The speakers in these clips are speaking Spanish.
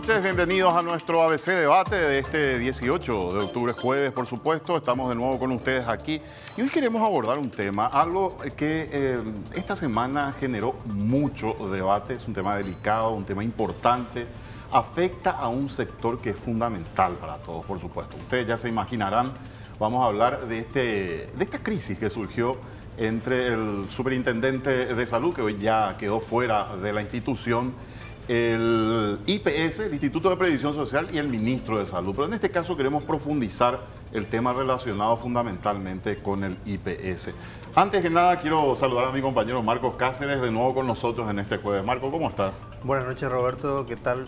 noches, bienvenidos a nuestro ABC Debate de este 18 de octubre, jueves, por supuesto. Estamos de nuevo con ustedes aquí y hoy queremos abordar un tema, algo que esta semana generó mucho debate. Es un tema delicado, un tema importante, afecta a un sector que es fundamental para todos, por supuesto. Ustedes ya se imaginarán, vamos a hablar de esta crisis que surgió entre el superintendente de salud, que hoy ya quedó fuera de la institución, el IPS, el Instituto de Previsión Social, y el ministro de Salud. Pero en este caso queremos profundizar el tema relacionado fundamentalmente con el IPS. Antes que nada, quiero saludar a mi compañero Marcos Cáceres, de nuevo con nosotros en este jueves. Marco, ¿cómo estás? Buenas noches, Roberto, ¿qué tal?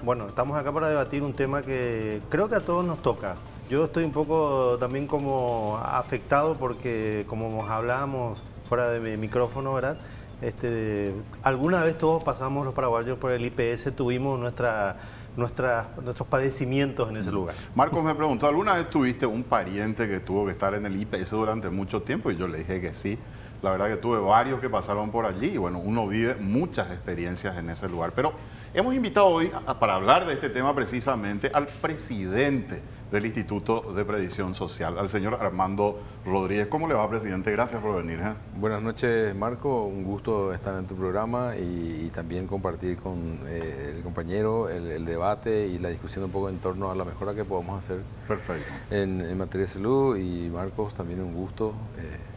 Bueno, estamos acá para debatir un tema que creo que a todos nos toca. Yo estoy un poco también como afectado porque, como hablábamos fuera de mi micrófono, ¿verdad? Alguna vez todos pasamos los paraguayos por el IPS, tuvimos nuestros padecimientos en ese lugar. Marcos me preguntó, ¿alguna vez tuviste un pariente que tuvo que estar en el IPS durante mucho tiempo? Y yo le dije que sí. La verdad que tuve varios que pasaron por allí y bueno, uno vive muchas experiencias en ese lugar. Pero hemos invitado hoy para hablar de este tema precisamente al presidente del Instituto de Previsión Social, al señor Armando Rodríguez. ¿Cómo le va, presidente? Gracias por venir. Buenas noches, Marco. Un gusto estar en tu programa y también compartir con el compañero el debate y la discusión un poco en torno a la mejora que podamos hacer. Perfecto. En materia de salud. Y Marcos, también un gusto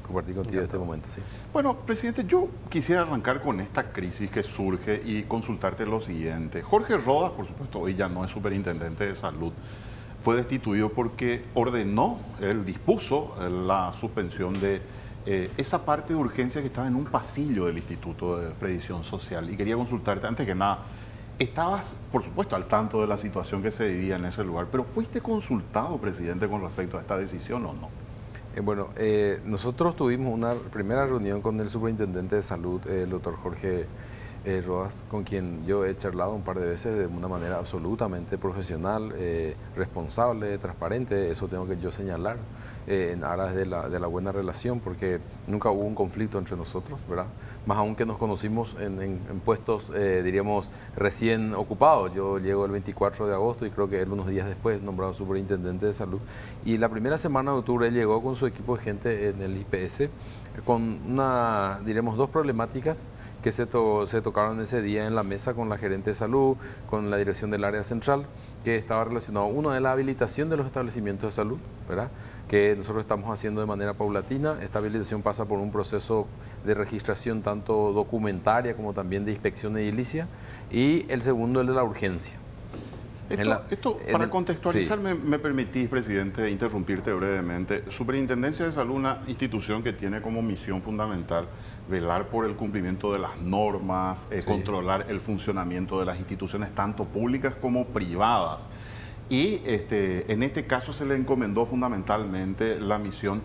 compartir contigo en este momento. Sí. Bueno, presidente, yo quisiera arrancar con esta crisis que surge y consultarte lo siguiente. Jorge Rodas, por supuesto, hoy ya no es superintendente de salud, fue destituido porque ordenó, él dispuso la suspensión de esa parte de urgencia que estaba en un pasillo del Instituto de Previsión Social. Y quería consultarte, antes que nada, estabas, por supuesto, al tanto de la situación que se vivía en ese lugar, pero ¿fuiste consultado, presidente, con respecto a esta decisión o no? Bueno, nosotros tuvimos una primera reunión con el superintendente de salud, el doctor Jorge Rodas, con quien yo he charlado un par de veces de una manera absolutamente profesional, responsable, transparente. Eso tengo que yo señalar en aras de la buena relación, porque nunca hubo un conflicto entre nosotros, ¿verdad? Más aún que nos conocimos en puestos, diríamos, recién ocupados. Yo llego el 24 de agosto y creo que él unos días después nombrado superintendente de salud. Y la primera semana de octubre él llegó con su equipo de gente en el IPS con diríamos, dos problemáticas que se tocaron ese día en la mesa con la gerente de salud, con la dirección del área central, que estaba relacionado, uno, de la habilitación de los establecimientos de salud, ¿verdad?, que nosotros estamos haciendo de manera paulatina. Esta habilitación pasa por un proceso de registración tanto documentaria como también de inspección edilicia, y el segundo, el de la urgencia. Para contextualizar, sí. Me permitís, presidente, interrumpirte brevemente. Superintendencia de Salud, una institución que tiene como misión fundamental velar por el cumplimiento de las normas, sí, controlar el funcionamiento de las instituciones, tanto públicas como privadas. Y en este caso se le encomendó fundamentalmente la misión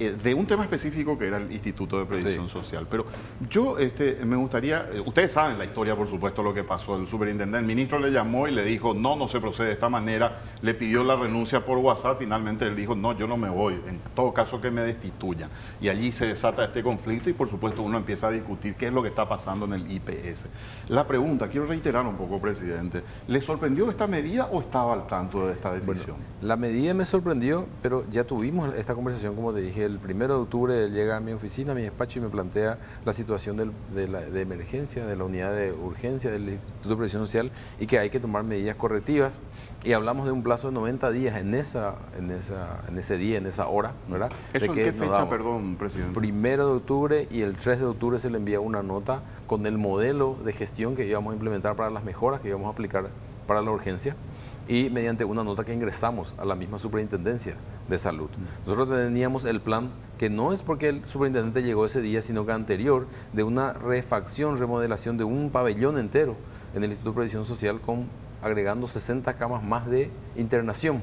de un tema específico que era el Instituto de Previsión Social. Pero yo me gustaría, ustedes saben la historia, por supuesto, lo que pasó. El superintendente, el ministro le llamó y le dijo, no se procede de esta manera, le pidió la renuncia por WhatsApp, finalmente él dijo, no, yo no me voy, en todo caso que me destituyan. Y allí se desata este conflicto y, por supuesto, uno empieza a discutir qué es lo que está pasando en el IPS. La pregunta, quiero reiterar un poco, presidente, ¿le sorprendió esta medida o estaba al tanto de esta decisión? Bueno, la medida me sorprendió, pero ya tuvimos esta conversación, como te dije. El 1 de octubre él llega a mi oficina, a mi despacho, y me plantea la situación de emergencia, de la unidad de urgencia del Instituto de Previsión Social, y que hay que tomar medidas correctivas. Y hablamos de un plazo de 90 días en ese día, en esa hora, ¿verdad? ¿Eso en qué fecha, perdón, presidente? 1 de octubre, y el 3 de octubre se le envía una nota con el modelo de gestión que íbamos a implementar para las mejoras que íbamos a aplicar para la urgencia, y mediante una nota que ingresamos a la misma superintendencia de salud. Nosotros teníamos el plan, que no es porque el superintendente llegó ese día, sino que anterior, de una refacción, remodelación de un pabellón entero en el Instituto de Previsión Social, agregando 60 camas más de internación,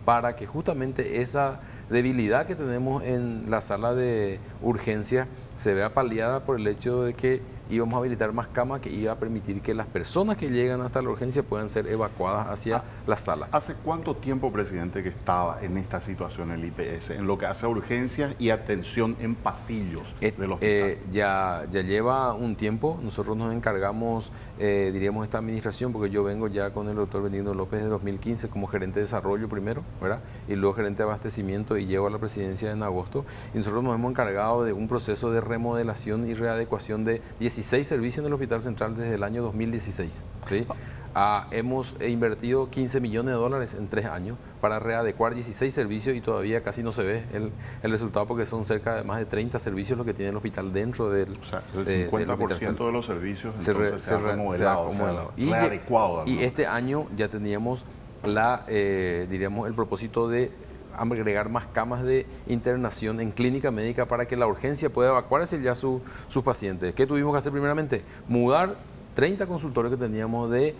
para que justamente esa debilidad que tenemos en la sala de urgencia se vea paliada por el hecho de que íbamos a habilitar más camas que iba a permitir que las personas que llegan hasta la urgencia puedan ser evacuadas hacia la sala. ¿Hace cuánto tiempo, presidente, que estaba en esta situación el IPS, en lo que hace a urgencias y atención en pasillos del hospital? Ya lleva un tiempo. Nosotros nos encargamos, diríamos, esta administración, porque yo vengo ya con el doctor Benigno López de 2015 como gerente de desarrollo primero, ¿verdad? Y luego gerente de abastecimiento, y llego a la presidencia en agosto. Y nosotros nos hemos encargado de un proceso de remodelación y readecuación de 16 servicios en el Hospital Central desde el año 2016. ¿Sí? Hemos invertido 15 millones de dólares en 3 años para readecuar 16 servicios y todavía casi no se ve el resultado, porque son cerca de más de 30 servicios los que tiene el hospital dentro del... O sea, el 50% de los servicios entonces se ha remodelado, readecuado. Y este año ya teníamos diríamos, el propósito de agregar más camas de internación en clínica médica para que la urgencia pueda evacuar hacia ya sus pacientes. ¿Qué tuvimos que hacer primeramente? Mudar 30 consultorios que teníamos de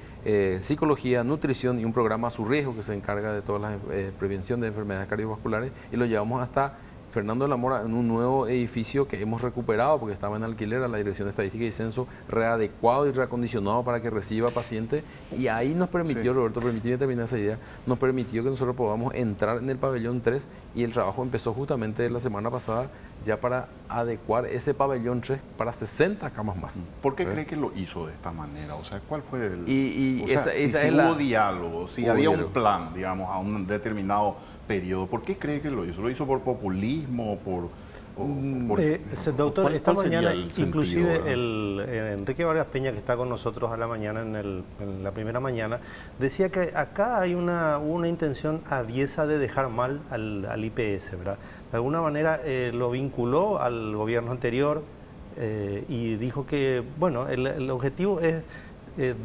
psicología, nutrición y un programa a su riesgo que se encarga de toda la prevención de enfermedades cardiovasculares, y lo llevamos hasta Fernando de la Mora en un nuevo edificio que hemos recuperado porque estaba en alquiler, a la Dirección de Estadística y Censo, readecuado y reacondicionado para que reciba pacientes, y ahí nos permitió, Roberto, permíteme terminar esa idea, nos permitió que nosotros podamos entrar en el pabellón 3, y el trabajo empezó justamente la semana pasada ya para adecuar ese pabellón 3 para 60 camas más. ¿Por qué cree que lo hizo de esta manera? O sea, ¿cuál fue el...? Si hubo diálogo, si había un plan, digamos, a un determinado periodo, ¿por qué cree que lo hizo? ¿Lo hizo por populismo? Doctor, esta mañana inclusive Enrique Vargas Peña, que está con nosotros a la mañana en la primera mañana, decía que acá hay una intención aviesa de dejar mal al IPS, ¿verdad? De alguna manera lo vinculó al gobierno anterior y dijo que, bueno, el objetivo es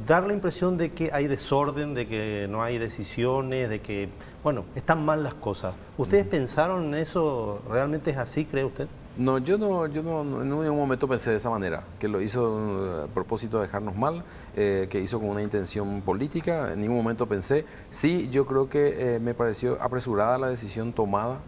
dar la impresión de que hay desorden, de que no hay decisiones, de que, bueno, están mal las cosas. ¿Ustedes pensaron en eso? ¿Realmente es así, cree usted? No, yo no en ningún momento pensé de esa manera, que lo hizo a propósito de dejarnos mal, que hizo con una intención política. En ningún momento pensé. Sí, yo creo que me pareció apresurada la decisión tomada,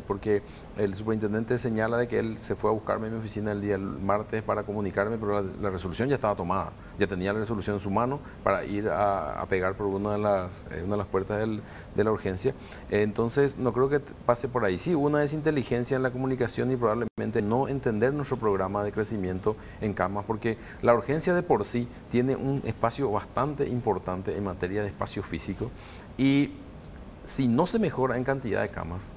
porque el superintendente señala de que él se fue a buscarme en mi oficina el martes para comunicarme, pero la resolución ya estaba tomada. Ya tenía la resolución en su mano para ir a pegar por una de las puertas de la urgencia. Entonces, no creo que pase por ahí. Sí, hubo una desinteligencia en la comunicación y probablemente no entender nuestro programa de crecimiento en camas, porque la urgencia de por sí tiene un espacio bastante importante en materia de espacio físico, y si no se mejora en cantidad de camas,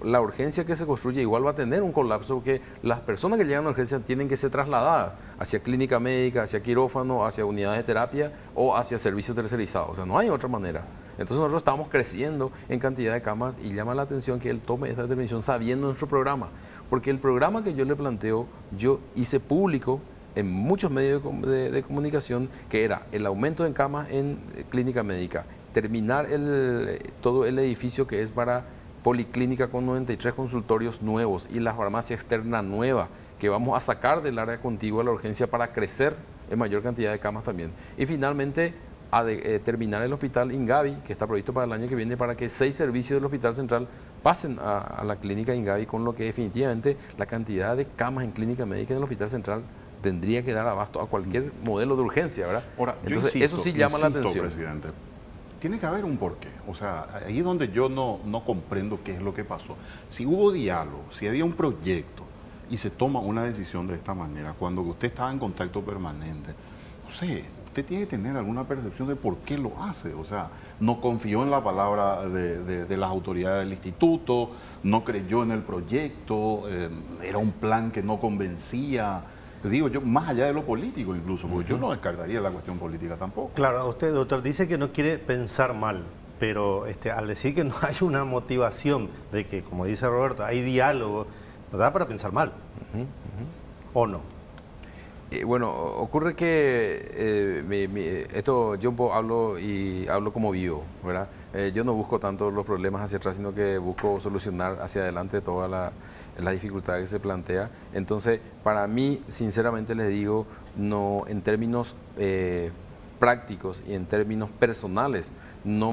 la urgencia que se construye igual va a tener un colapso, porque las personas que llegan a urgencia tienen que ser trasladadas hacia clínica médica, hacia quirófano, hacia unidades de terapia o hacia servicios tercerizados. O sea, no hay otra manera. Entonces nosotros estamos creciendo en cantidad de camas, y llama la atención que él tome esta determinación sabiendo nuestro programa, porque el programa que yo le planteo, yo hice público en muchos medios de comunicación, que era el aumento en camas en clínica médica, terminar todo el edificio que es para policlínica con 93 consultorios nuevos y la farmacia externa nueva que vamos a sacar del área contigua a la urgencia para crecer en mayor cantidad de camas también. Y finalmente terminar el hospital Ingavi, que está previsto para el año que viene, para que 6 servicios del Hospital Central pasen a la clínica Ingavi, con lo que definitivamente la cantidad de camas en clínica médica del Hospital Central tendría que dar abasto a cualquier modelo de urgencia, ¿verdad? Ahora, entonces eso sí llama la atención. Presidente, tiene que haber un porqué. O sea, ahí es donde yo no comprendo qué es lo que pasó. Si hubo diálogo, si había un proyecto y se toma una decisión de esta manera, cuando usted estaba en contacto permanente, no sé, usted tiene que tener alguna percepción de por qué lo hace. O sea, no confió en la palabra de las autoridades del instituto, no creyó en el proyecto, era un plan que no convencía. Digo yo, más allá de lo político incluso, porque yo no descartaría la cuestión política tampoco. Claro, usted, doctor, dice que no quiere pensar mal, pero al decir que no hay una motivación de que, como dice Roberto, hay diálogo, ¿no da para pensar mal? ¿O no? Bueno, ocurre que esto yo hablo como vivo, ¿verdad? Yo no busco tanto los problemas hacia atrás, sino que busco solucionar hacia adelante todas las dificultades que se plantea. Entonces, para mí, sinceramente les digo, no, en términos prácticos y en términos personales, no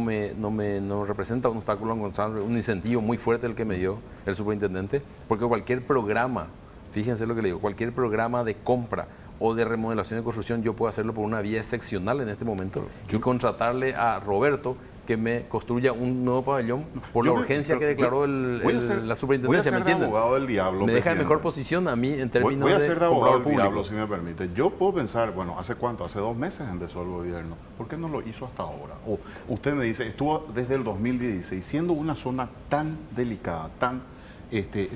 representa un obstáculo, un incentivo muy fuerte el que me dio el superintendente, porque cualquier programa, fíjense lo que le digo, cualquier programa de compra o de remodelación y construcción, yo puedo hacerlo por una vía excepcional en este momento y contratarle a Roberto que me construya un nuevo pabellón por la urgencia que declaró la superintendencia, ¿me entienden? Abogado del diablo, me deja en mejor posición a mí en términos voy a ser de abogado del público. diablo, si me permite. Yo puedo pensar, bueno, ¿hace cuánto? Hace 2 meses empezó el gobierno. ¿Por qué no lo hizo hasta ahora? O usted me dice, estuvo desde el 2016, siendo una zona tan delicada, tan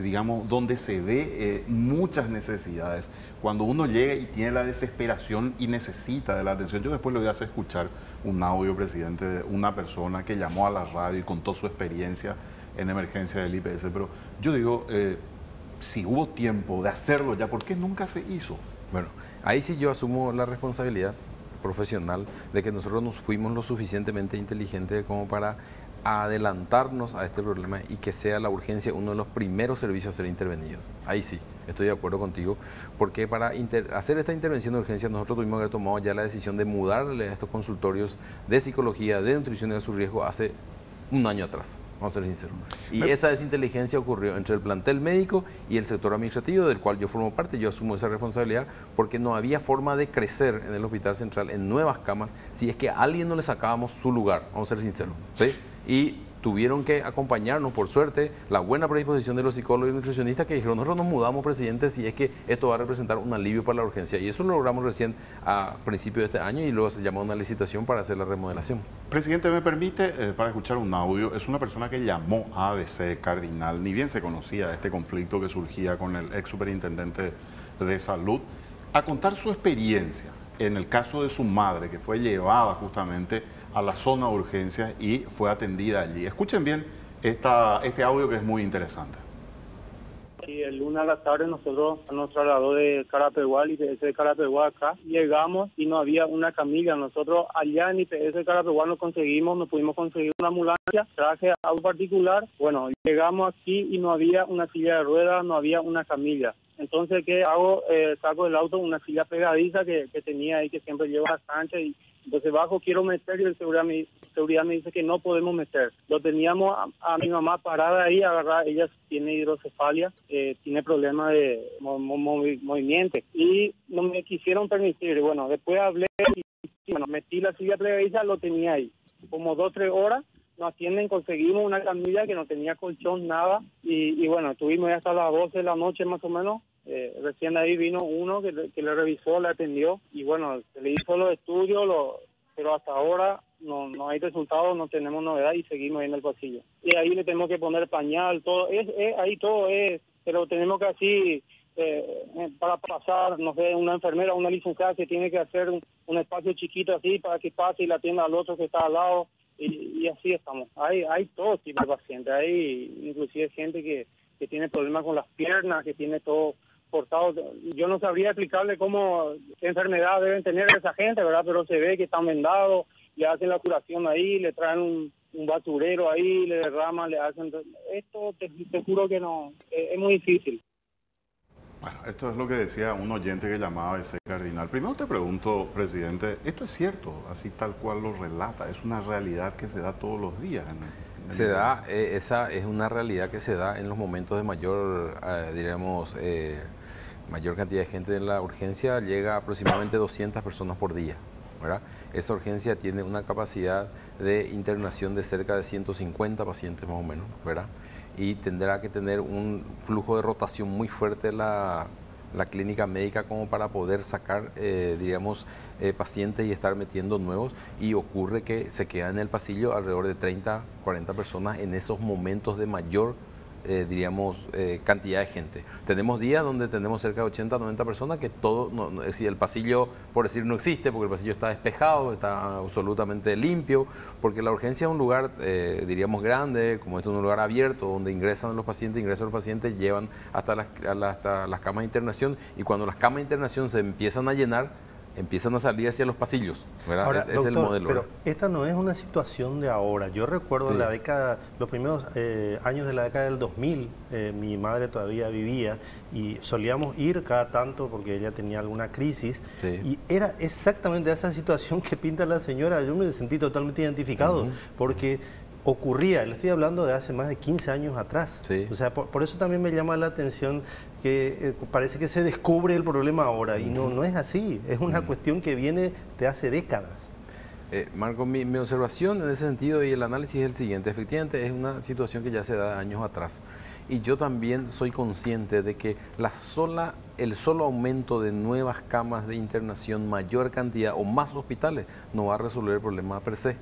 digamos, donde se ve muchas necesidades. Cuando uno llega y tiene la desesperación y necesita de la atención, yo después le voy a hacer escuchar un audio, presidente, de una persona que llamó a la radio y contó su experiencia en emergencia del IPS, pero yo digo, si hubo tiempo de hacerlo ya, ¿por qué nunca se hizo? Bueno, ahí sí yo asumo la responsabilidad profesional de que nosotros nos fuimos lo suficientemente inteligentes como para adelantarnos a este problema y que sea la urgencia uno de los primeros servicios a ser intervenidos. Ahí sí, estoy de acuerdo contigo, porque para hacer esta intervención de urgencia nosotros tuvimos que haber tomado ya la decisión de mudarle a estos consultorios de psicología, de nutrición y de su riesgo hace un año atrás, vamos a ser sinceros. Y esa desinteligencia ocurrió entre el plantel médico y el sector administrativo, del cual yo formo parte. Yo asumo esa responsabilidad porque no había forma de crecer en el Hospital Central en nuevas camas si es que a alguien no le sacábamos su lugar, vamos a ser sinceros, ¿sí? Y tuvieron que acompañarnos, por suerte, la buena predisposición de los psicólogos y nutricionistas que dijeron, nosotros nos mudamos, presidente, si es que esto va a representar un alivio para la urgencia. Y eso lo logramos recién a principios de este año y luego se llamó una licitación para hacer la remodelación. Presidente, ¿me permite para escuchar un audio? Es una persona que llamó a ABC Cardinal, ni bien se conocía este conflicto que surgía con el ex superintendente de salud, a contar su experiencia en el caso de su madre, que fue llevada justamente a la zona de urgencias y fue atendida allí. Escuchen bien este audio que es muy interesante. Y el lunes a la tarde nosotros nos trasladó de Carapeguá, IPS de Carapeguá acá. Llegamos y no había una camilla. Nosotros allá en IPS de Carapeguá nos pudimos conseguir una ambulancia, traje a un particular. Bueno, llegamos aquí y no había una silla de ruedas, no había una camilla. Entonces, ¿qué hago? Saco del auto una silla pegadiza que tenía ahí, que siempre lleva a cancha, y entonces bajo, quiero meter y el seguridad me dice que no podemos meter. Lo teníamos a mi mamá parada ahí, agarrada, ella tiene hidrocefalia, tiene problemas de movimiento y no me quisieron permitir. Bueno, después hablé y bueno, metí la silla pegadiza, lo tenía ahí. Como 2 o 3 horas nos atienden, conseguimos una camilla que no tenía colchón, nada, y bueno, estuvimos hasta las 12 de la noche más o menos. Recién ahí vino uno que le revisó, le atendió y bueno, se le hizo los estudios, pero hasta ahora no hay resultados, no tenemos novedad y seguimos ahí en el pasillo. Y ahí le tenemos que poner pañal, todo, ahí todo es, pero tenemos que así, para pasar, no sé, una enfermera, una licenciada que tiene que hacer un espacio chiquito así para que pase y la atienda al otro que está al lado, y así estamos. Hay todo tipo de pacientes, hay inclusive gente que tiene problemas con las piernas, que tiene todo cortado. Yo no sabría explicarle qué enfermedad deben tener esa gente, ¿verdad? Pero se ve que están vendados, le hacen la curación ahí, le traen un basurero ahí, le derraman, le hacen... Esto te juro que no, es muy difícil. Bueno, esto es lo que decía un oyente que llamaba ese Cardinal. Primero te pregunto, presidente, ¿esto es cierto? Así tal cual lo relata, ¿es una realidad que se da todos los días? Esa es una realidad que se da en los momentos de mayor, diríamos, mayor cantidad de gente en la urgencia. Llega aproximadamente 200 personas por día, ¿verdad? Esa urgencia tiene una capacidad de internación de cerca de 150 pacientes más o menos, ¿verdad? Y tendrá que tener un flujo de rotación muy fuerte la clínica médica como para poder sacar, digamos, pacientes y estar metiendo nuevos, y ocurre que se queda en el pasillo alrededor de 30, 40 personas en esos momentos de mayor, diríamos, cantidad de gente. Tenemos días donde tenemos cerca de 80, 90 personas que todo, es decir, el pasillo, por decir, no existe porque el pasillo está despejado, está absolutamente limpio, porque la urgencia es un lugar, diríamos, grande, como esto es un lugar abierto, donde ingresan los pacientes, llevan hasta las camas de internación, y cuando las camas de internación se empiezan a llenar, empiezan a salir hacia los pasillos, ¿verdad? Ahora, es doctor, el modelo. Pero esta no es una situación de ahora. Yo recuerdo la década, los primeros años de la década del 2000, mi madre todavía vivía y solíamos ir cada tanto porque ella tenía alguna crisis, y era exactamente esa situación que pinta la señora. Yo me sentí totalmente identificado porque ocurría, le estoy hablando de hace más de 15 años atrás. Sí. O sea, por eso también me llama la atención que parece que se descubre el problema ahora, y no es así, es una cuestión que viene de hace décadas. Marco, mi observación en ese sentido y el análisis es el siguiente. Efectivamente es una situación que ya se da años atrás. Y yo también soy consciente de que el solo aumento de nuevas camas de internación, mayor cantidad o más hospitales, no va a resolver el problema per se.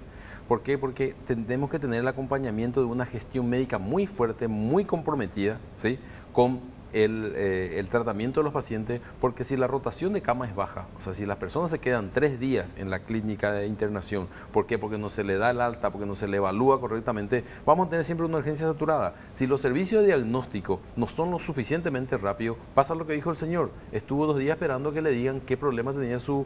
¿Por qué? Porque tenemos que tener el acompañamiento de una gestión médica muy fuerte, muy comprometida, ¿sí?, con el tratamiento de los pacientes, porque si la rotación de cama es baja, o sea, si las personas se quedan 3 días en la clínica de internación, ¿por qué? Porque no se le da el alta, porque no se le evalúa correctamente, vamos a tener siempre una urgencia saturada. Si los servicios de diagnóstico no son lo suficientemente rápidos, pasa lo que dijo el señor, estuvo 2 días esperando que le digan qué problema tenía su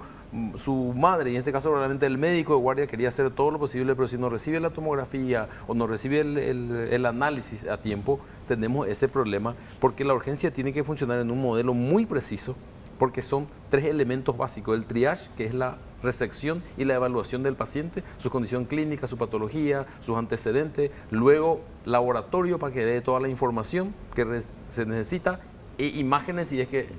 madre, y en este caso probablemente el médico de guardia quería hacer todo lo posible, pero si no recibe la tomografía o no recibe el análisis a tiempo, tenemos ese problema, porque la urgencia tiene que funcionar en un modelo muy preciso, porque son 3 elementos básicos: el triage, que es la resección y la evaluación del paciente, su condición clínica, su patología, sus antecedentes, luego laboratorio para que dé toda la información que se necesita, e imágenes si es que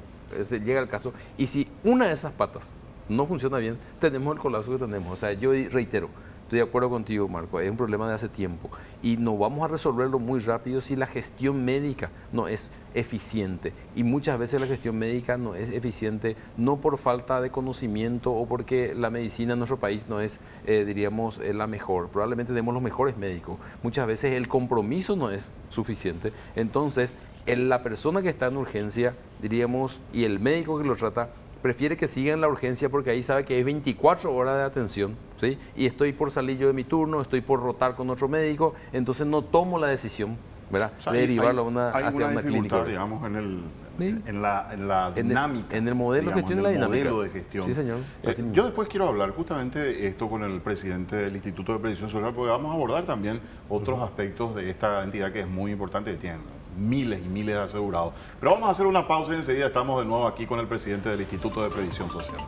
se llega al caso, y si una de esas patas no funciona bien, tenemos el colapso que tenemos. O sea, yo reitero, estoy de acuerdo contigo, Marco, es un problema de hace tiempo y no vamos a resolverlo muy rápido si la gestión médica no es eficiente. Y muchas veces la gestión médica no es eficiente no por falta de conocimiento o porque la medicina en nuestro país no es, diríamos, la mejor. Probablemente tenemos los mejores médicos. Muchas veces el compromiso no es suficiente. Entonces, la persona que está en urgencia, diríamos, y el médico que lo trata, prefiere que siga en la urgencia porque ahí sabe que hay 24 horas de atención, ¿sí? Y estoy por salir yo de mi turno, estoy por rotar con otro médico, entonces no tomo la decisión, ¿verdad?, o sea, de derivarlo hacia una dificultad, clínica. Digamos, ¿Sí? en la dinámica. En el modelo de gestión y la dinámica. Modelo de gestión. Sí, señor. Yo después quiero hablar justamente de esto con el presidente del Instituto de Previsión Social, porque vamos a abordar también otros aspectos de esta entidad que es muy importante, que tiene miles y miles de asegurados. Pero vamos a hacer una pausa y enseguida estamos de nuevo aquí con el presidente del Instituto de Previsión Social.